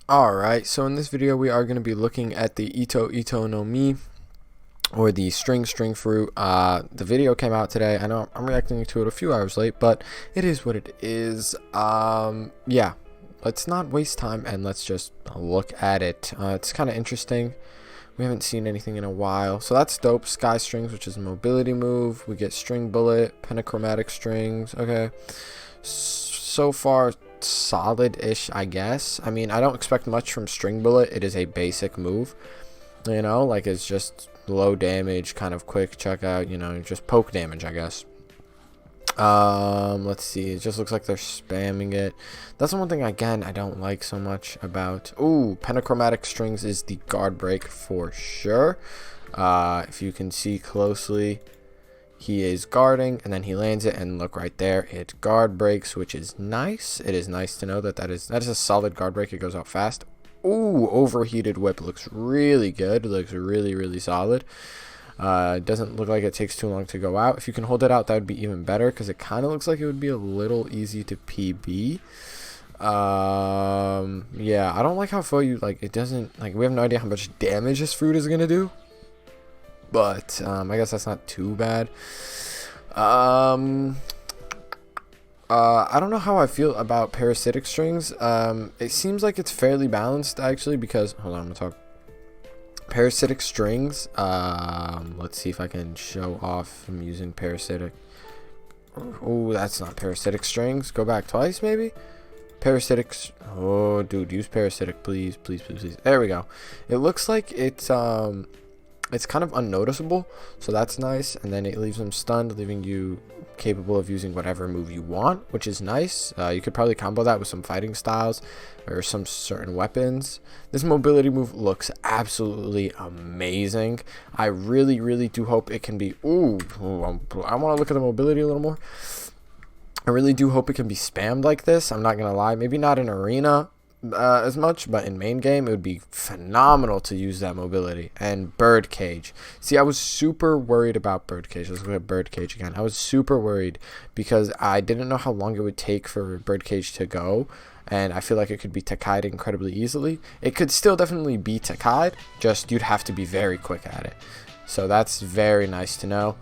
Alright, so in this video we are going to be looking at the Ito no Mi, or the string fruit. The video came out today. I know I'm reacting to it a few hours late, but it is what it is. Yeah, let's not waste time and let's just look at it. It's kind of interesting. We haven't seen anything in a while, so that's dope. Sky strings, which is a mobility move. We get string bullet, pentachromatic strings. Okay, so far solid-ish, I guess. I mean, I don't expect much from string bullet. It is a basic move, you know, like it's just low damage, kind of quick checkout, you know, just poke damage, I guess. Let's see, it just looks like they're spamming it. That's the one thing, again, I don't like so much about. Ooh, pentachromatic strings is the guard break for sure. If you can see closely, he is guarding and then he lands it, and look right there, it guard breaks, which is nice. It is nice to know that that is a solid guard break. It goes out fast. Ooh, overheated whip looks really good. It looks really solid. It doesn't look like it takes too long to go out. If you can hold it out, that would be even better, because it kind of looks like it would be a little easy to PB. Yeah, I don't like how far you, like, it doesn't, like, we have no idea how much damage this fruit is gonna do, but I guess that's not too bad. I don't know how I feel about parasitic strings. It seems like it's fairly balanced, actually, because, hold on, I'm gonna talk. Parasitic strings, let's see if I can show off I'm using parasitic. Oh, that's not parasitic strings. Go back twice, maybe. Parasitic. Oh, dude, use parasitic, please. There we go. It looks like it's kind of unnoticeable, so that's nice. And then it leaves them stunned, leaving you capable of using whatever move you want, which is nice. You could probably combo that with some fighting styles or some certain weapons. This mobility move looks absolutely amazing. I really do hope it can be. I want to look at the mobility a little more. I really do hope it can be spammed like this. I'm not gonna lie, maybe not in arena as much, but in main game it would be phenomenal to use that mobility. And Birdcage, see, I was super worried about Birdcage. Let's look at Birdcage again. I was super worried because I didn't know how long it would take for Birdcage to go, and I feel like it could be Takai'd incredibly easily. It could still definitely be Takai'd, just you'd have to be very quick at it, so that's very nice to know.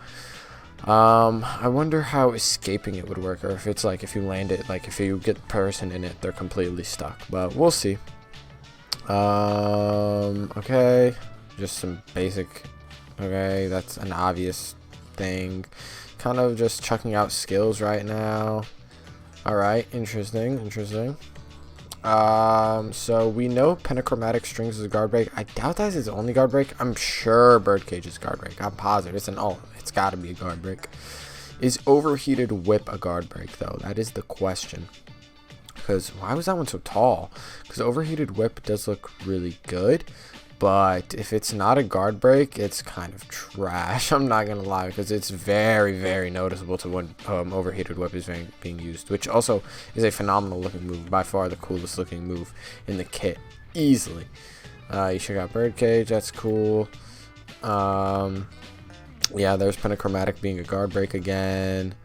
I wonder how escaping it would work, or if it's like if you land it, like if you get the person in it, they're completely stuck, but we'll see. Okay, just some basic. Okay, that's an obvious thing. Kind of just chucking out skills right now. Alright, interesting. So we know pentachromatic strings is a guard break. I doubt that's its only guard break. I'm sure Birdcage is guard break. I'm positive. It's gotta be a guard break. Is overheated whip a guard break though? That is the question. Because why was that one so tall? Because overheated whip does look really good, but if it's not a guard break, it's kind of trash. I'm not gonna lie, because it's very noticeable to when overheated whip is being used, which also is a phenomenal looking move. By far the coolest looking move in the kit, easily. You check out Birdcage, that's cool. Yeah, there's pentachromatic being a guard break again.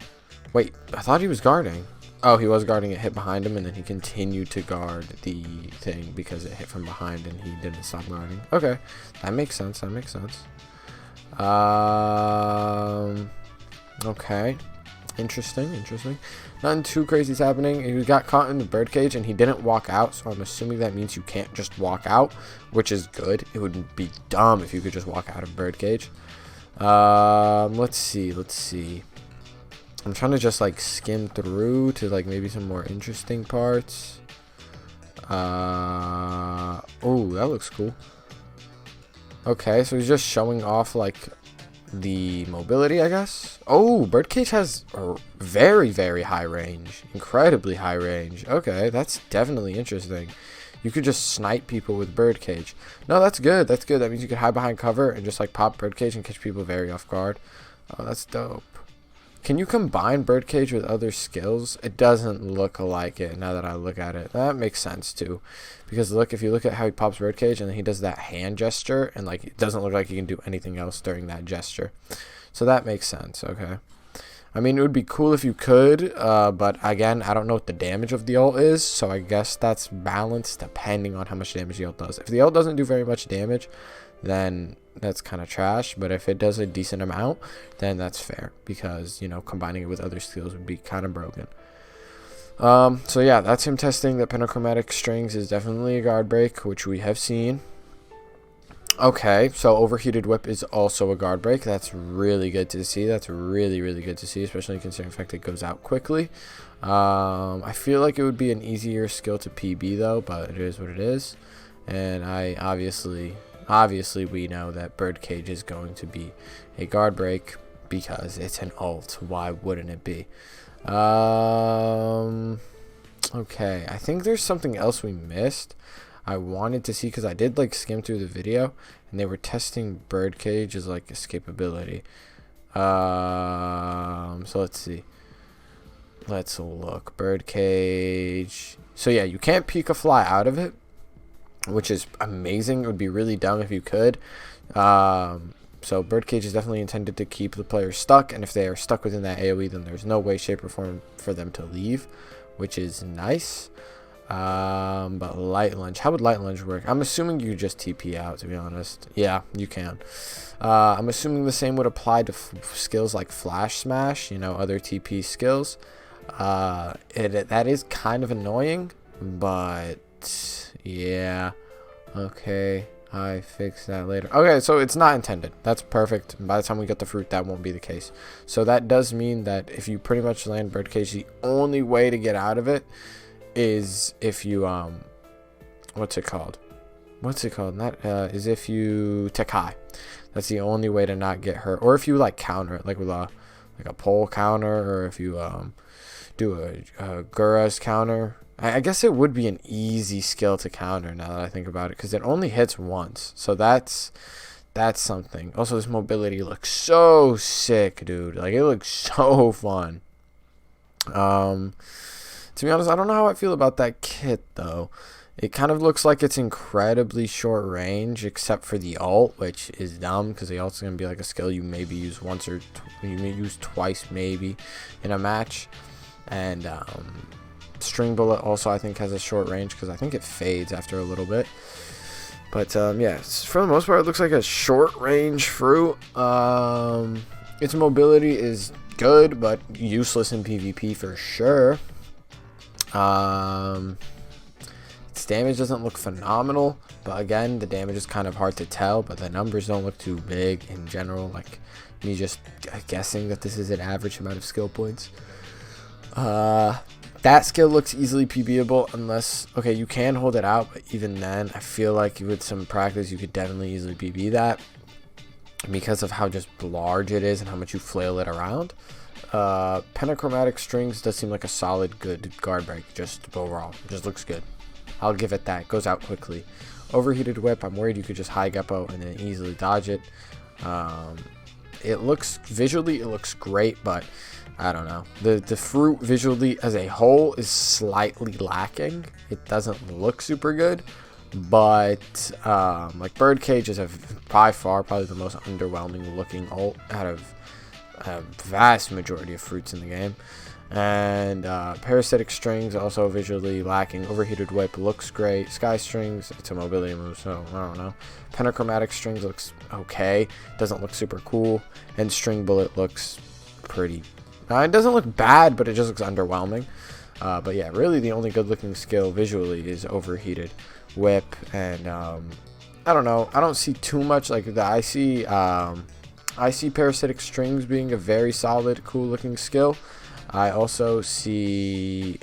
Wait, I thought he was guarding. Oh, he was guarding, it hit behind him, and then he continued to guard the thing because it hit from behind and he didn't stop guarding. Okay, that makes sense. Okay, interesting. Nothing too crazy is happening. He got caught in the Birdcage and he didn't walk out, so I'm assuming that means you can't just walk out, which is good. It would be dumb if you could just walk out of Birdcage. Let's see. I'm trying to just like skim through to like maybe some more interesting parts. Oh, that looks cool. Okay, so he's just showing off like the mobility, I guess. Oh, Birdcage has a very high range, incredibly high range. Okay, that's definitely interesting. You could just snipe people with Birdcage. No, that's good. That means you could hide behind cover and just like pop Birdcage and catch people very off guard. Oh, that's dope. Can you combine Birdcage with other skills? It doesn't look like it now that I look at it. That makes sense too, because look, if you look at how he pops Birdcage and then he does that hand gesture, and like it doesn't look like he can do anything else during that gesture. So that makes sense. Okay. I mean, it would be cool if you could, but again, I don't know what the damage of the ult is, so I guess that's balanced depending on how much damage the ult does. If the ult doesn't do very much damage, then that's kind of trash, but if it does a decent amount, then that's fair, because, you know, combining it with other skills would be kind of broken. So yeah, that's him testing that Pentachromatic Strings is definitely a guard break, which we have seen. Okay, so Overheated Whip is also a guard break. That's really good to see. That's really, really good to see, especially considering the fact it goes out quickly. I feel like it would be an easier skill to PB though, but it is what it is. And I obviously we know that Birdcage is going to be a guard break because it's an ult. Why wouldn't it be? Okay, I think there's something else we missed. I wanted to see, because I did like skim through the video and they were testing Birdcage as like escapability. So let's see. Let's look. Birdcage. So yeah, you can't peek a fly out of it, which is amazing. It would be really dumb if you could. So Birdcage is definitely intended to keep the player stuck, and if they are stuck within that AoE, then there's no way, shape, or form for them to leave, which is nice. But Light Lunge, how would Light Lunge work? I'm assuming you just TP out, to be honest. Yeah, you can. I'm assuming the same would apply to skills like Flash Smash, you know, other TP skills. That is kind of annoying, but yeah. Okay, I fix that later. Okay, so it's not intended. That's perfect. By the time we get the fruit, that won't be the case. So that does mean that if you pretty much land Birdcage, the only way to get out of it is if you what's it called? Not is if you tech high. That's the only way to not get hurt. Or if you like counter it, like with a pole counter, or if you do a Gura's counter. I guess it would be an easy skill to counter now that I think about it, because it only hits once. So that's something. Also, this mobility looks so sick, dude. Like, it looks so fun. To be honest, I don't know how I feel about that kit, though. It kind of looks like it's incredibly short range, except for the ult, which is dumb, because the ult's going to be like a skill you maybe use once, or you may use twice maybe in a match. And String Bullet also, I think, has a short range, because I think it fades after a little bit. But yeah, for the most part, it looks like a short range fruit. Its mobility is good, but useless in PvP for sure. Its damage doesn't look phenomenal, but again, the damage is kind of hard to tell, but the numbers don't look too big in general, like me just guessing that this is an average amount of skill points. That skill looks easily PBable unless, okay, you can hold it out, but even then, I feel like with some practice, you could definitely easily PB that, because of how just large it is and how much you flail it around. Pentachromatic Strings does seem like a solid, good guard break, just overall. It just looks good. I'll give it that. It goes out quickly. Overheated Whip, I'm worried you could just high Geppo and then easily dodge it. It looks, visually, it looks great, but I don't know. The fruit visually as a whole is slightly lacking. It doesn't look super good, but like Birdcage is by far probably the most underwhelming looking ult out of a vast majority of fruits in the game. And Parasitic Strings also visually lacking. Overheated Whip looks great. Sky Strings, it's a mobility move, so I don't know. Pentachromatic Strings looks okay, doesn't look super cool. And String Bullet looks pretty, it doesn't look bad, but it just looks underwhelming. But yeah, really the only good looking skill visually is Overheated Whip. And I don't know, I don't see too much like that. I see Parasitic Strings being a very solid, cool looking skill. I also see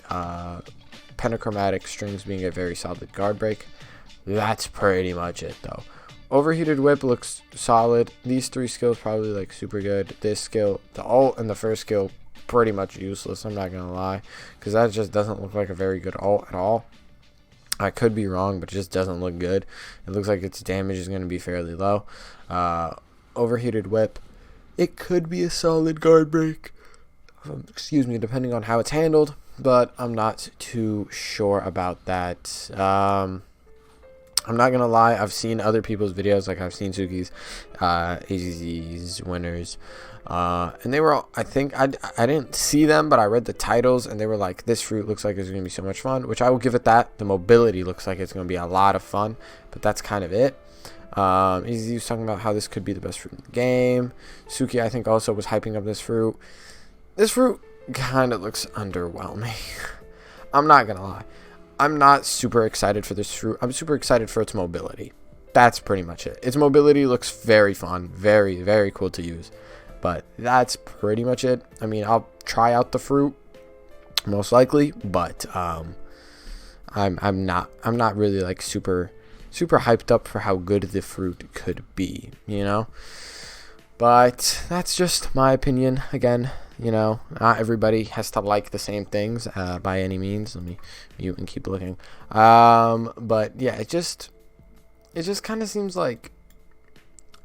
Pentachromatic Strings being a very solid guard break. That's pretty much it, though. Overheated Whip looks solid. These three skills probably like super good. This skill, the ult and the first skill, pretty much useless. I'm not gonna lie, because that just doesn't look like a very good ult at all. I could be wrong, but it just doesn't look good. It looks like its damage is gonna be fairly low. Overheated Whip, it could be a solid guard break. Excuse me, depending on how it's handled, but I'm not too sure about that. I'm not gonna lie, I've seen other people's videos, like I've seen Suki's, AZ's winners, and they were all, I think, I didn't see them, but I read the titles, and they were like, this fruit looks like it's gonna be so much fun, which I will give it that. The mobility looks like it's gonna be a lot of fun, but that's kind of it. AZ was talking about how this could be the best fruit in the game. Suki, I think, also was hyping up this fruit. This fruit kind of looks underwhelming. I'm not gonna lie. I'm not super excited for this fruit. I'm super excited for its mobility. That's pretty much it. Its mobility looks very fun, very, very cool to use. But that's pretty much it. I mean, I'll try out the fruit most likely, but I'm not really like super hyped up for how good the fruit could be, you know? But that's just my opinion. Again, you know, not everybody has to like the same things by any means. Let me mute and keep looking. But yeah, it just kind of seems like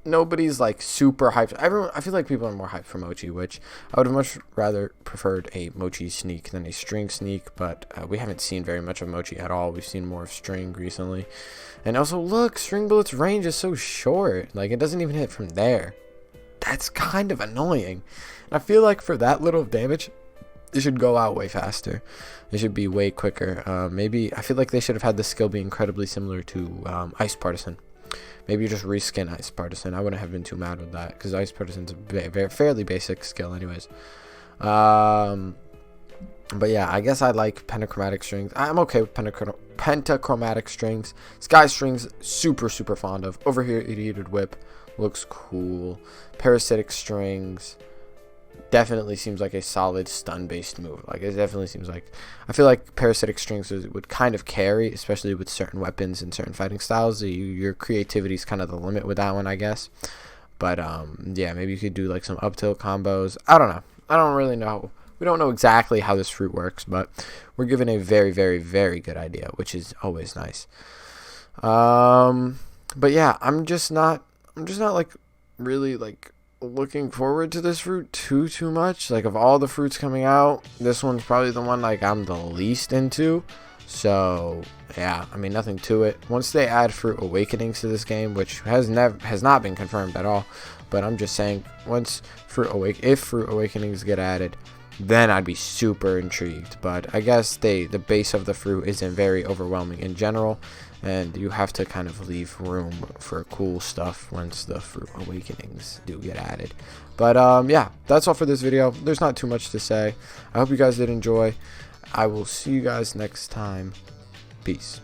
nobody's like super hyped. I feel like people are more hyped for Mochi, which I would have much rather preferred a Mochi sneak than a string sneak, but we haven't seen very much of Mochi at all. We've seen more of string recently. And also, look, String Bullet's range is so short. Like, it doesn't even hit from there. That's kind of annoying. And I feel like for that little damage, it should go out way faster. It should be way quicker. Maybe, I feel like they should have had the skill be incredibly similar to Ice Partisan. Maybe you just reskin Ice Partisan. I wouldn't have been too mad with that, because Ice Partisan's a fairly basic skill anyways. But yeah, I guess I like pentachromatic strings. I'm okay with pentachromatic strings. Sky strings, super fond of. Overheated whip looks cool. Parasitic strings definitely seems like a solid stun-based move. Like, it definitely seems like, I feel like parasitic strings would kind of carry, especially with certain weapons and certain fighting styles. Your creativity is kind of the limit with that one, I guess. But yeah, maybe you could do like some up tilt combos. I don't know. I don't really know. We don't know exactly how this fruit works, but we're given a very good idea, which is always nice. But yeah, I'm just not like really like looking forward to this fruit too much. Like, of all the fruits coming out, this one's probably the one like I'm the least into. So yeah, I mean, nothing to it. Once they add Fruit Awakenings to this game, which has not been confirmed at all, but I'm just saying, once if Fruit Awakenings get added, then I'd be super intrigued. But I guess the base of the fruit isn't very overwhelming in general, and you have to kind of leave room for cool stuff once the Fruit Awakenings do get added. But yeah, that's all for this video. There's not too much to say. I hope you guys did enjoy. I will see you guys next time. Peace.